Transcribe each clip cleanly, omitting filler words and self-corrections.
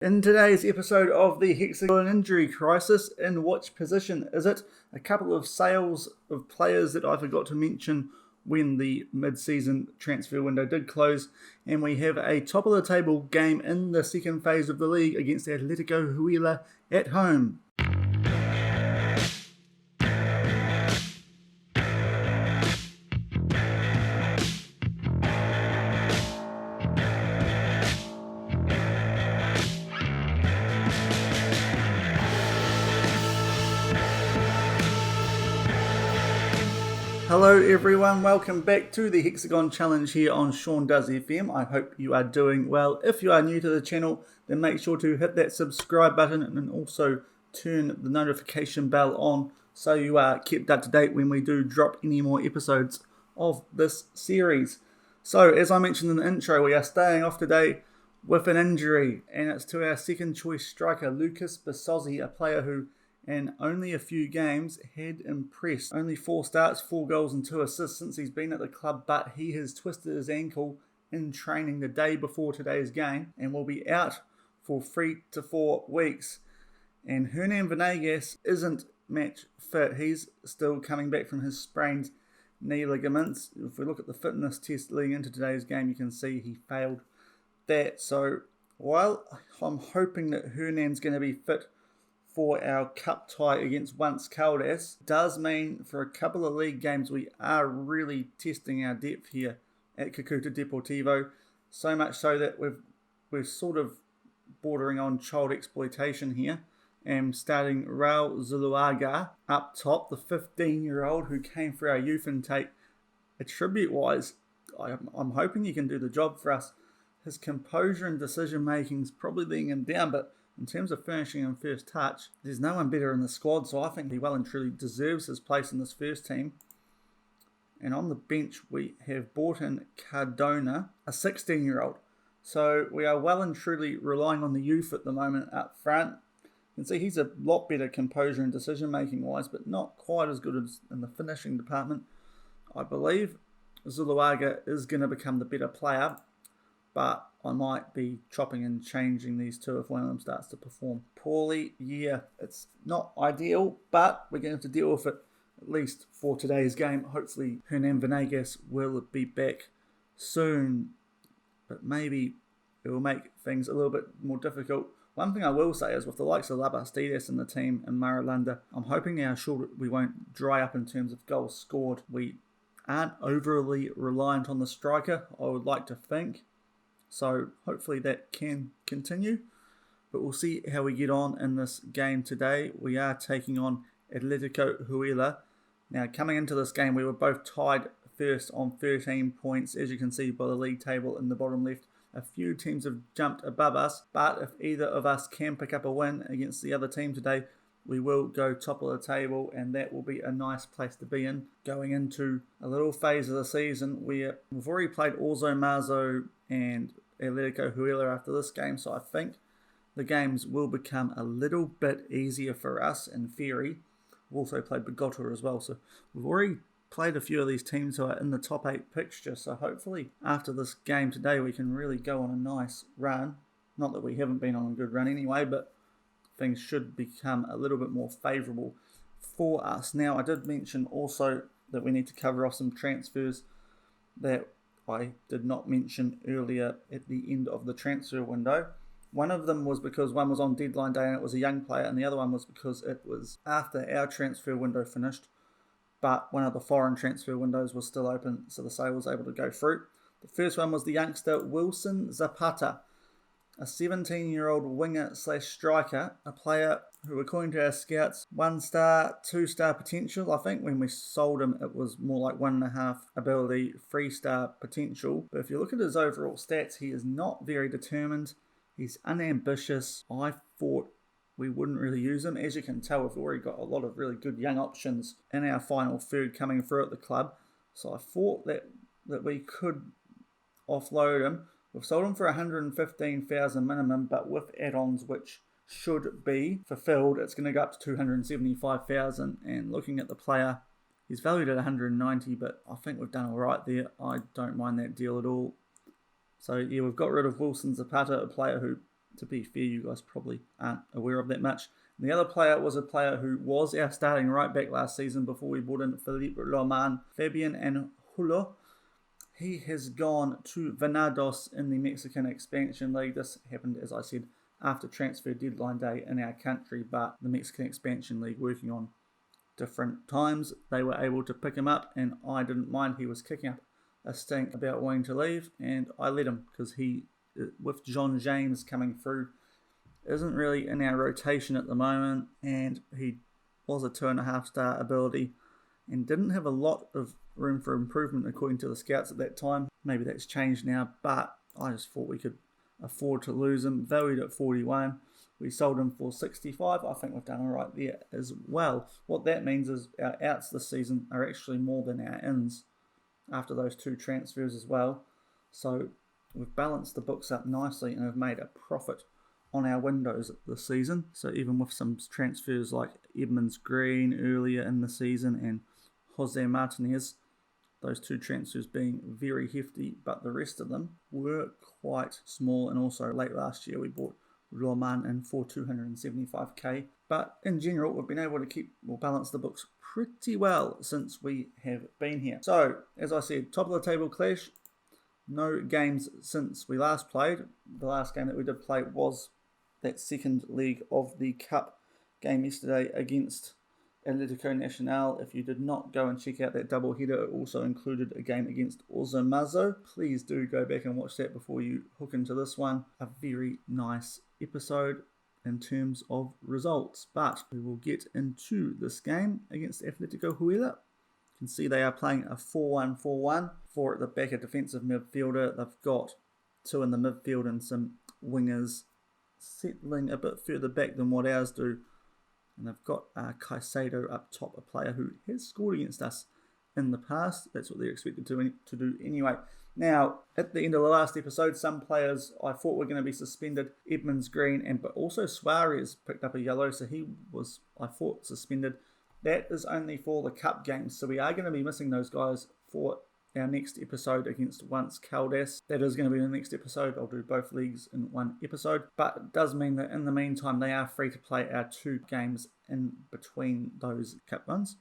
In today's episode of the Hexagon injury crisis, in which position is it? A couple of sales of players that I forgot to mention when the mid-season transfer window did close, and we have a top-of-the-table game in the second phase of the league against Atletico Huila at home. Hello everyone, welcome back to the Hexagon Challenge here on Shaun Does FM. I hope you are doing well. If you are new to the channel, then make sure to hit that subscribe button and also turn the notification bell on so you are kept up to date when we do drop any more episodes of this series. So as I mentioned in the intro, we are staying off today with an injury, and it's to our second choice striker, Lucas Basozzi, a player who in only a few games had impressed. Only 4 starts, 4 goals and 2 assists since he's been at the club, but he has twisted his ankle in training the day before today's game and will be out for 3 to 4 weeks. And Ergene Velimese isn't match fit. He's still coming back from his sprained knee ligaments. If we look at the fitness test leading into today's game, you can see he failed that. So while I'm hoping that Hernane's going to be fit for our cup tie against Once Caldas, does mean for a couple of league games we are really testing our depth here at Cucuta Deportivo, so much so that we're sort of bordering on child exploitation here, and starting Raul Zuluaga up top, the 15-year-old who came for our youth intake. Attribute-wise, I'm hoping he can do the job for us. His composure and decision-making is probably letting him down, but in terms of finishing and first touch, there's no one better in the squad, so I think he well and truly deserves his place in this first team. And on the bench, we have brought in Cardona, a 16-year-old. So we are well and truly relying on the youth at the moment up front. You can see he's a lot better composure and decision-making wise, but not quite as good as in the finishing department. I believe Zuluaga is going to become the better player, but I might be chopping and changing these two if one of them starts to perform poorly. Yeah, it's not ideal, but we're going to have to deal with it at least for today's game. Hopefully Ergene Velimese will be back soon, but maybe it will make things a little bit more difficult. One thing I will say is with the likes of Labastides in the team and Maralanda, I'm hoping now sure we won't dry up in terms of goals scored. We aren't overly reliant on the striker, I would like to think. So hopefully that can continue, but we'll see how we get on in this game today. We are taking on Atletico Huila. Now coming into this game, we were both tied first on 13 points, as you can see by the league table in the bottom left. A few teams have jumped above us, but if either of us can pick up a win against the other team today, we will go top of the table, and that will be a nice place to be in. Going into a little phase of the season where we've already played Orzo Marzo and Atletico Huila after this game, so I think the games will become a little bit easier for us in theory. We've also played Bogota as well, so we've already played a few of these teams who are in the top 8 picture, so hopefully after this game today we can really go on a nice run. Not that we haven't been on a good run anyway, but things should become a little bit more favourable for us. Now, I did mention also that we need to cover off some transfers that I did not mention earlier at the end of the transfer window. One of them was because one was on deadline day and it was a young player, and the other one was because it was after our transfer window finished, but one of the foreign transfer windows was still open, so the sale was able to go through. The first one was the youngster Wilson Zapata, a 17-year-old winger/striker, a player who, according to our scouts, 1-star, 2-star potential. I think when we sold him, it was more like 1.5 ability, 3-star potential. But if you look at his overall stats, he is not very determined. He's unambitious. I thought we wouldn't really use him. As you can tell, we've already got a lot of really good young options in our final third coming through at the club. So I thought that we could offload him. We've sold him for 115,000 minimum, but with add-ons which should be fulfilled, it's going to go up to 275,000. And looking at the player, he's valued at 190, but I think we've done all right there. I don't mind that deal at all. So yeah, we've got rid of Wilson Zapata, a player who to be fair, you guys probably aren't aware of that much. And the other player was a player who was our starting right back last season before we brought in Philippe Roman, Fabian and Hulo. He has gone to Venados in the Mexican Expansion League. This happened, as I said, after transfer deadline day in our country, but the Mexican Expansion League working on different times, they were able to pick him up, and I didn't mind. He was kicking up a stink about wanting to leave, and I let him because he, with John James coming through, isn't really in our rotation at the moment, and he was a 2.5 star ability and didn't have a lot of room for improvement according to the scouts at that time. Maybe that's changed now, but I just thought we could afford to lose him. Valued at 41, we sold him for 65. I think we've done all right there as well. What that means is our outs this season are actually more than our ins after those 2 transfers as well. So we've balanced the books up nicely and have made a profit on our windows this season. So even with some transfers like Edmonds Green earlier in the season and Jose Martinez, those 2 transfers being very hefty, but the rest of them were quite small. And also late last year we bought Roman in for 275k. But in general, we've been able to balance the books pretty well since we have been here. So as I said, top of the table clash. No games since we last played. The last game that we did play was that second leg of the Cup game yesterday against Atletico Nacional. If you did not go and check out that double header, it also included a game against Ozomazo. Please do go back and watch that before you hook into this one. A very nice episode in terms of results. But we will get into this game against Atletico Huila. You can see they are playing a 4-1-4-1. 4 at the back, a defensive midfielder. They've got 2 in the midfield and some wingers settling a bit further back than what ours do. And they've got Caicedo up top, a player who has scored against us in the past. That's what they're expected to do anyway. Now, at the end of the last episode, some players I thought were going to be suspended. Edmonds Green, but also Suarez picked up a yellow, so he was, I thought, suspended. That is only for the Cup games, so we are going to be missing those guys for our next episode against Once Caldas. That is going to be the next episode. I'll do both leagues in one episode, but it does mean that in the meantime they are free to play our 2 games in between those Cup runs.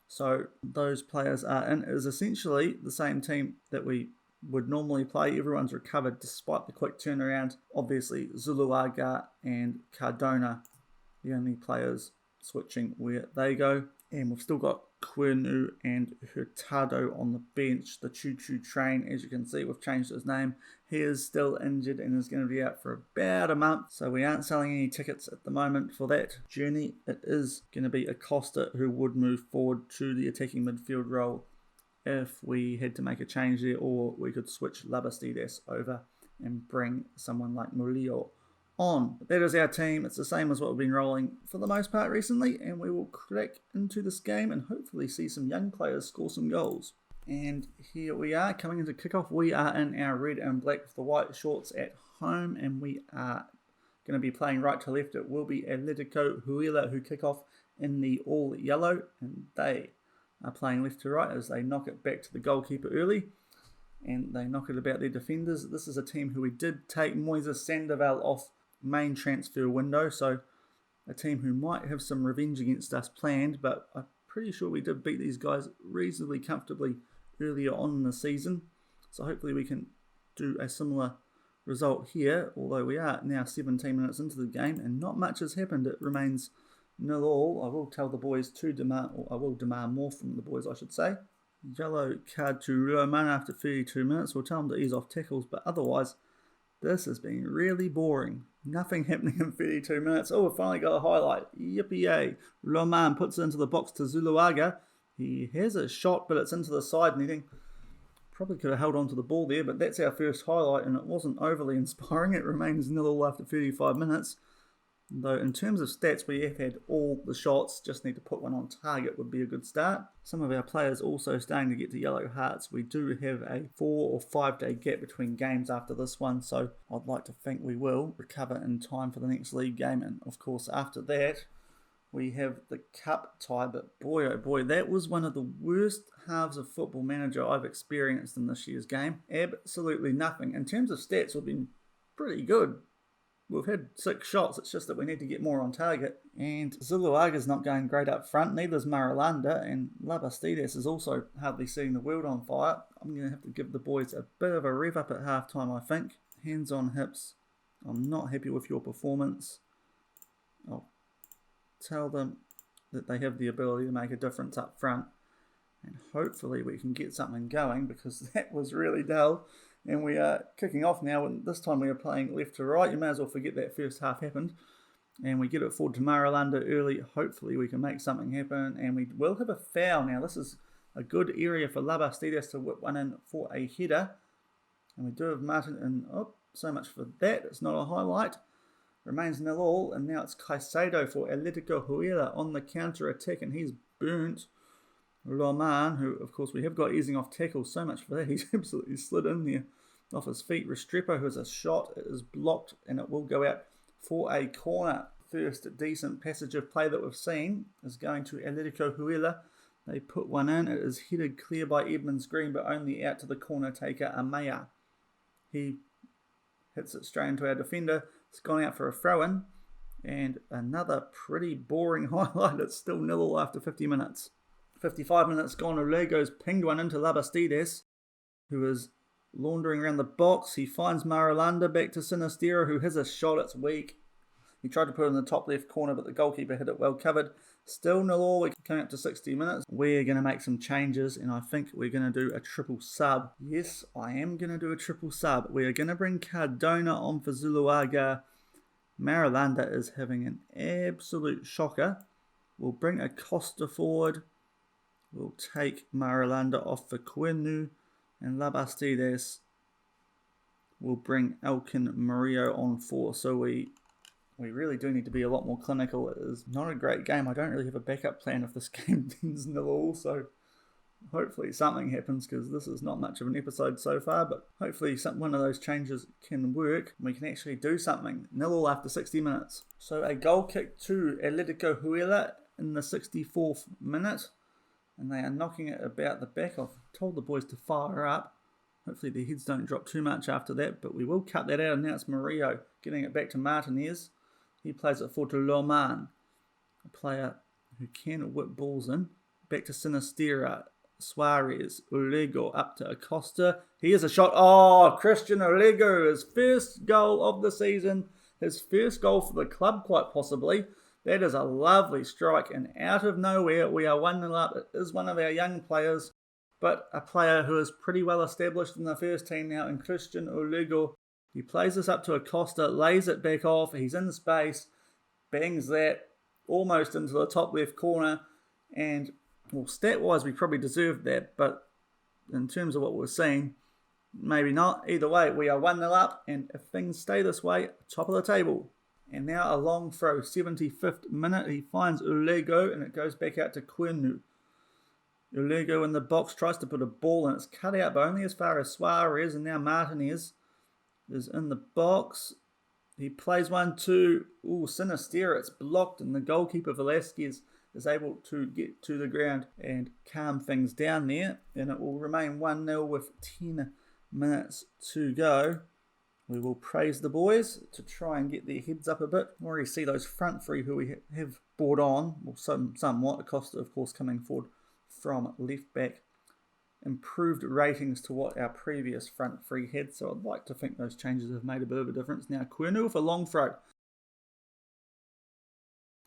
So those players are in. It is essentially the same team that we would normally play. Everyone's recovered despite the quick turnaround. Obviously Zuluaga and Cardona, the only players switching where they go. And we've still got Quernu and Hurtado on the bench. The choo-choo train, as you can see, we've changed his name. He is still injured and is going to be out for about a month. So we aren't selling any tickets at the moment for that journey. It is going to be Acosta who would move forward to the attacking midfield role if we had to make a change there, or we could switch Labastides over and bring someone like Murillo on. But that is our team. It's the same as what we've been rolling for the most part recently, and we will crack into this game and hopefully see some young players score some goals. And here we are coming into kickoff. We are in our red and black with the white shorts at home, and we are going to be playing right to left. It will be Atletico Huila who kick off in the all yellow, and they are playing left to right as they knock it back to the goalkeeper early. And they knock it about their defenders. This is a team who we did take Moises Sandoval off main transfer window, so a team who might have some revenge against us planned, but I'm pretty sure we did beat these guys reasonably comfortably earlier on in the season, so hopefully we can do a similar result here, although we are now 17 minutes into the game and not much has happened. It remains 0-0. I will tell the boys to demand, or I will demand more from the boys, I should say. Yellow card to Roman after 32 minutes. We'll tell them to ease off tackles, but otherwise this has been really boring. Nothing happening in 32 minutes. Oh, we finally got a highlight. Yippee-yay. Roman puts it into the box to Zuluaga. He has a shot, but it's into the side netting. Probably could have held on to the ball there, but that's our first highlight, and it wasn't overly inspiring. It remains 0-0 after 35 minutes. Though in terms of stats, we have had all the shots, just need to put one on target would be a good start. Some of our players also starting to get to yellow hearts. We do have a 4 or 5 day gap between games after this one, so I'd like to think we will recover in time for the next league game. And of course after that, we have the cup tie, but boy oh boy, that was one of the worst halves of Football Manager I've experienced in this year's game. Absolutely nothing. In terms of stats, we've been pretty good. we've had 6 shots, it's just that we need to get more on target. And Zuluaga's not going great up front, neither's Marulanda, and Labastides is also hardly setting the world on fire. I'm going to have to give the boys a bit of a rev up at half time, I think. Hands on hips. I'm not happy with your performance. I'll tell them that they have the ability to make a difference up front. And hopefully we can get something going, because that was really dull. And we are kicking off now, and this time we are playing left to right. You may as well forget that first half happened. And we get it forward to Marulanda early. Hopefully we can make something happen. And we will have a foul now. This is a good area for Labastides to whip one in for a header. And we do have Martin, and oh, so much for that. It's not a highlight. Remains 0-0, and now it's Caicedo for Atletico Huila on the counter attack, and he's burnt. Roman, who of course we have got easing off tackle, so much for that. He's absolutely slid in there off his feet. Restrepo, who has a shot, it is blocked, and it will go out for a corner. First decent passage of play that we've seen is going to Atletico Huila. They put one in. It is headed clear by Edmonds Green, but only out to the corner taker, Amaya. He hits it straight into our defender. It's gone out for a throw-in. And another pretty boring highlight. It's still 0 after 50 minutes. 55 minutes gone. Olego's pinged one into Labastides, who is laundering around the box. He finds Marulanda, back to Sinistero, who has a shot. It's weak. He tried to put it in the top left corner, but the goalkeeper had it well covered. Still 0-0. We're coming up to 60 minutes. We're going to make some changes, and I think we're going to do a triple sub. Yes, I am going to do a triple sub. We are going to bring Cardona on for Zuluaga. Marulanda is having an absolute shocker. We'll bring Acosta forward. We'll take Marulanda off for Quinu, and Labastides will bring Elkin Murillo on for. So we really do need to be a lot more clinical. It is not a great game. I don't really have a backup plan if this game ends 0-0, so hopefully something happens, because this is not much of an episode so far, but hopefully one of those changes can work and we can actually do something. 0-0 after 60 minutes. So a goal kick to Atletico Huila in the 64th minute, and they are knocking it about the back. I've told the boys to fire up. Hopefully their heads don't drop too much after that, but we will cut that out, and now it's Murillo getting it back to Martinez. He plays it forward to Loman, a player who can whip balls in. Back to Sinistera, Suarez, Olego up to Acosta. He has a shot. Oh, Christian Olego, his first goal of the season. His first goal for the club, quite possibly. That is a lovely strike, and out of nowhere, we are 1-0 up. It is one of our young players, but a player who is pretty well established in the first team now, in Christian Olego. He plays this up to Acosta, lays it back off. He's in space, bangs that almost into the top left corner, and well, stat-wise, we probably deserved that, but in terms of what we're seeing, maybe not. Either way, we are 1-0 up, and if things stay this way, top of the table. And now a long throw, 75th minute. He finds Olego, and it goes back out to Quinu. Olego in the box tries to put a ball in. It's cut out, but only as far as Suarez, and now Martinez is in the box. He plays one to Sinistera. It's blocked, and the goalkeeper Velasquez is able to get to the ground and calm things down there. And it will remain 1-0 with 10 minutes to go. We will praise the boys to try and get their heads up a bit. We already see those front three who we have brought on, well, somewhat. Acosta, of course, coming forward from left back. Improved ratings to what our previous front three had, so I'd like to think those changes have made a bit of a difference. Now, Quinu with a long throw.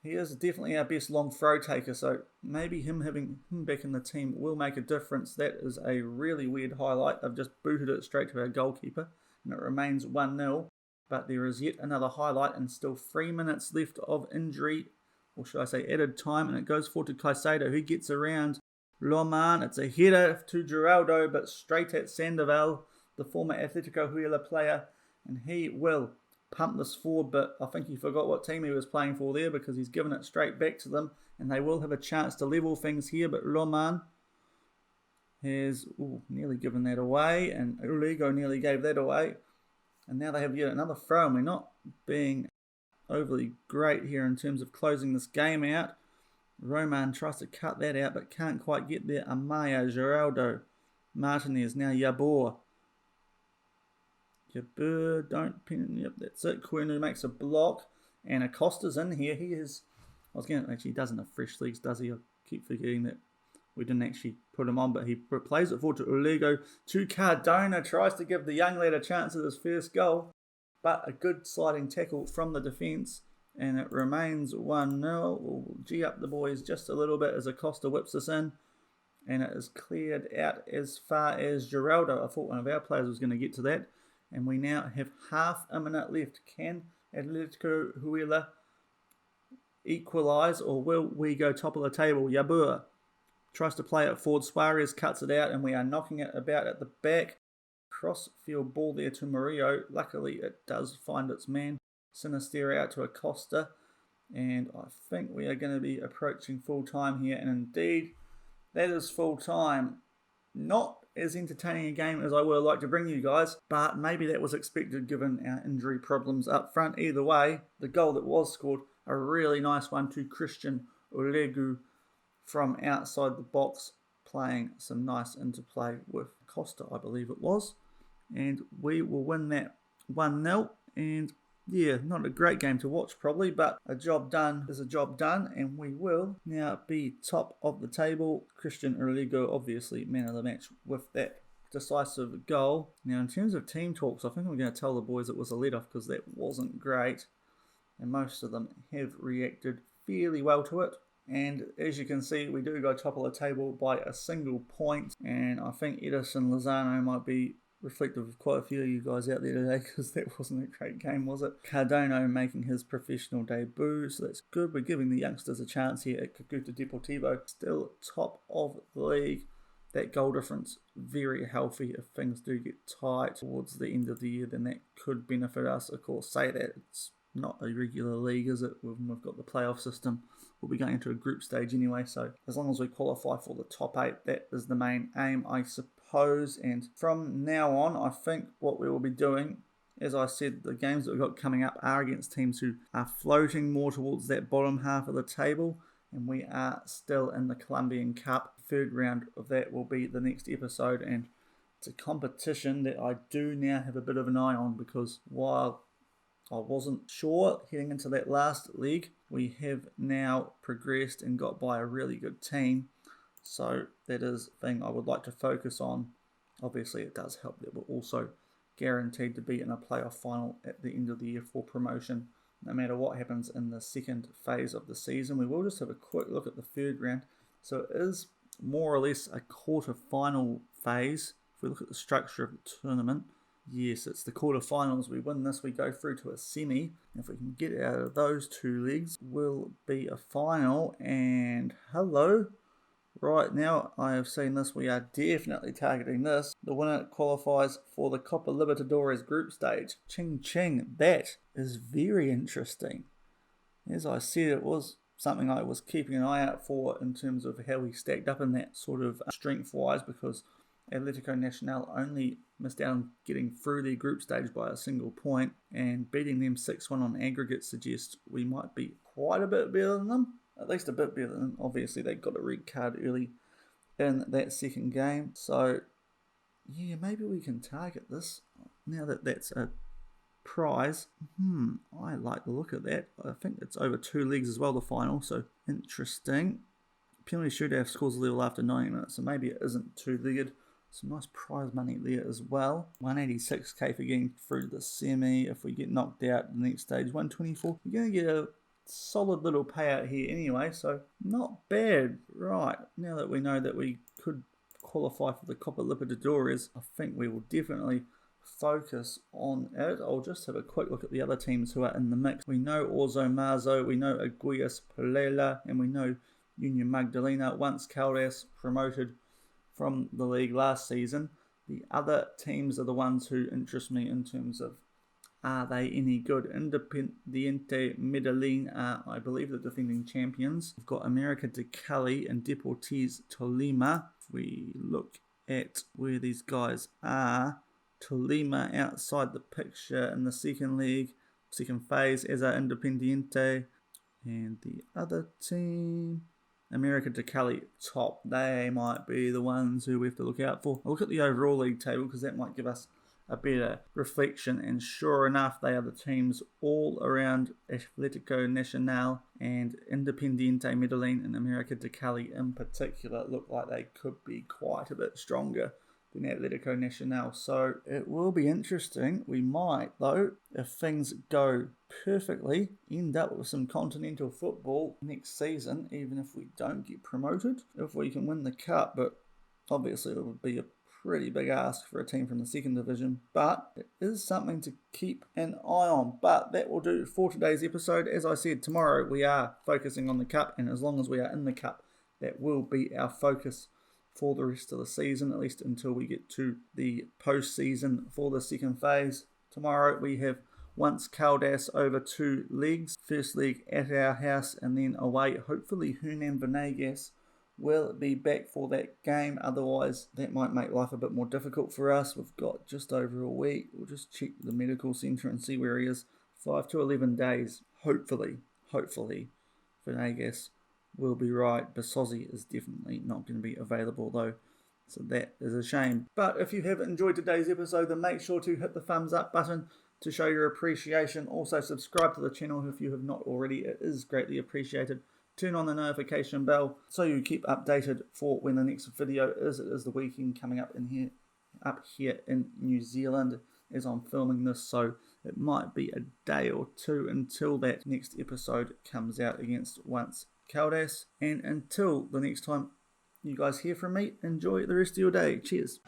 He is definitely our best long throw taker, so maybe having him back in the team will make a difference. That is a really weird highlight. I've just booted it straight to our goalkeeper, and it remains 1-0. But there is yet another highlight, and still 3 minutes left of injury, or should I say added time, and it goes forward to Caicedo, who gets around Loman. It's a header to Geraldo, but straight at Sandoval, the former Atletico Huila player, and he will pump this forward, but I think he forgot what team he was playing for there, because he's given it straight back to them, and they will have a chance to level things here. But Loman has nearly given that away, and Olego nearly gave that away, and now they have yet another throw, and we're not being overly great here in terms of closing this game out. Roman tries to cut that out, but can't quite get there. Amaya, Geraldo, Martinez, now Yabor. Yabur, don't pin. Yep, that's it. Kuenu makes a block. And Acosta's in here. He doesn't have fresh legs, does he? I keep forgetting that we didn't actually put him on, but he plays it forward to Ulego. To Cardona, tries to give the young lad a chance at his first goal. But a good sliding tackle from the defence. And it remains 1-0. We'll G up the boys just a little bit as Acosta whips this in. And it is cleared out as far as Geraldo. I thought one of our players was going to get to that. And we now have half a minute left. Can Atletico Huila equalise, or will we go top of the table? Yabur tries to play it forward. Suarez cuts it out, and we are knocking it about at the back. Cross-field ball there to Murillo. Luckily, it does find its man. Sinister out to Acosta. And I think we are going to be approaching full time here. And indeed, that is full time. Not as entertaining a game as I would have liked to bring you guys, but maybe that was expected given our injury problems up front. Either way, the goal that was scored, a really nice one to Christian Olegu from outside the box, playing some nice interplay with Costa, I believe it was. And we will win that 1-0. And yeah, not a great game to watch probably, but a job done is a job done, and we will now be top of the table. Christian Erligo, obviously man of the match with that decisive goal. Now in terms of team talks, I think I'm going to tell the boys it was a let-off because that wasn't great, and most of them have reacted fairly well to it. And as you can see, we do go top of the table by a single point, and I think Edison Lozano might be reflective of quite a few of you guys out there today, because that wasn't a great game, was it? Cardona making his professional debut, so that's good. We're giving the youngsters a chance here at Cucuta Deportivo. Still top of the league. That goal difference, very healthy. If things do get tight towards the end of the year, then that could benefit us. Of course, say that it's not a regular league, is it? We've got the playoff system. We'll be going into a group stage anyway, so as long as we qualify for the top 8, that is the main aim, I suppose. And from now on, I think what we will be doing, as I said, the games that we've got coming up are against teams who are floating more towards that bottom half of the table, and we are still in the Colombian Cup. Third round of that will be the next episode, and it's a competition that I do now have a bit of an eye on, because while I wasn't sure heading into that last league, we have now progressed and got by a really good team. So that is a thing I would like to focus on. Obviously it does help that we're also guaranteed to be in a playoff final at the end of the year for promotion, no matter what happens in the second phase of the season. We will just have a quick look at the third round. So it is more or less a quarter-final phase. If we look at the structure of the tournament, yes, it's the quarterfinals. We win this, we go through to a semi. If we can get out of those two legs, will be a final. And hello. Right now, I have seen this. We are definitely targeting this. The winner qualifies for the Copa Libertadores group stage. Ching ching. That is very interesting. As I said, it was something I was keeping an eye out for in terms of how we stacked up in that sort of strength-wise, because Atletico Nacional only missed out on getting through their group stage by a single point, and beating them 6-1 on aggregate suggests we might be quite a bit better than them. At least a bit better than them. Obviously, they got a red card early in that second game. So, yeah, maybe we can target this now that that's a prize. I like the look of that. I think it's over 2 legs as well, the final, so interesting. Penalty shootout scores a level after 90 minutes, so maybe it isn't 2-legged. Some nice prize money there as well. 186k for getting through the semi. If we get knocked out the next stage, 124. You're going to get a solid little payout here anyway, so not bad. Right, now that we know that we could qualify for the Copa Libertadores, I think we will definitely focus on it. I'll just have a quick look at the other teams who are in the mix. We know Orzo Marzo, we know Aguias Pelela, and we know Union Magdalena, once Caldas promoted from the league last season. The other teams are the ones who interest me in terms of, are they any good? Independiente Medellin are, I believe, the defending champions. We've got America de Cali and Deportes Tolima. If we look at where these guys are, Tolima outside the picture in the second league, second phase, as are Independiente. And the other team, America de Cali, top. They might be the ones who we have to look out for. I'll look at the overall league table because that might give us a better reflection. And sure enough, they are the teams all around Atletico Nacional and Independiente Medellin and America de Cali in particular look like they could be quite a bit stronger than Atletico Nacional. So it will be interesting. We might, though, if things go perfectly, end up with some continental football next season, even if we don't get promoted, if we can win the cup. But obviously it would be a pretty big ask for a team from the second division, but it is something to keep an eye on. But that will do for today's episode. As I said, tomorrow we are focusing on the cup, and as long as we are in the cup, that will be our focus for the rest of the season, at least until we get to the postseason for the second phase. Tomorrow we have once Caldas over 2 legs. First leg at our house and then away. Hopefully Hernan Venegas will be back for that game. Otherwise, that might make life a bit more difficult for us. We've got just over a week. We'll just check the medical centre and see where he is. 5 to 11 days. Hopefully, Venegas will be right. Basozi is definitely not going to be available though, so that is a shame. But if you have enjoyed today's episode, then make sure to hit the thumbs up button to show your appreciation. Also subscribe to the channel if you have not already. It is greatly appreciated. Turn on the notification bell so you keep updated for when the next video is. It is the weekend coming up here in New Zealand as I'm filming this, so it might be a day or two until that next episode comes out against once Caldas. And until the next time you guys hear from me, enjoy the rest of your day. Cheers.